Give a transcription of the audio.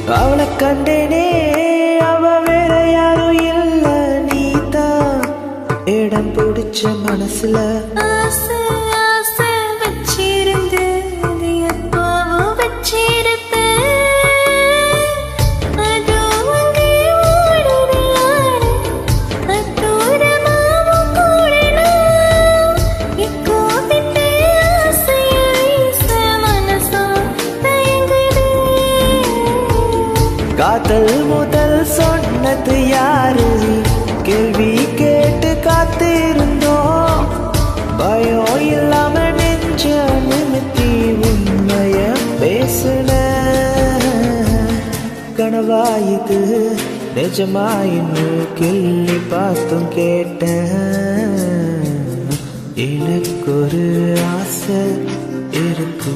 அவளை கண்டேனே, அவ வேற யாரும் இல்ல, நீதான் இடம் பிடிச்ச மனசுல. ஆசை ஆசை வச்சிருந்து எப்போவோ வச்சிருப்ப, அதோ அங்கே ஓடுது யாரு, அத்தூரமாவும் கூடணும். இக்கோவிட்டு ஆசையை வீச மனசும் தயங்குது. காதல் முதல் சொன்னது யாரு, கேள்வி கேட்டு காத்திருந்தோம். பயம் இல்லாம நெஞ்ச நிமித்தி உண்மைய பேசுன. கனவா இது நிஜமாயின்னு கிள்ளி பார்த்தும் கேட்டேன். எனக்கு ஒரு ஆசை இருக்கு.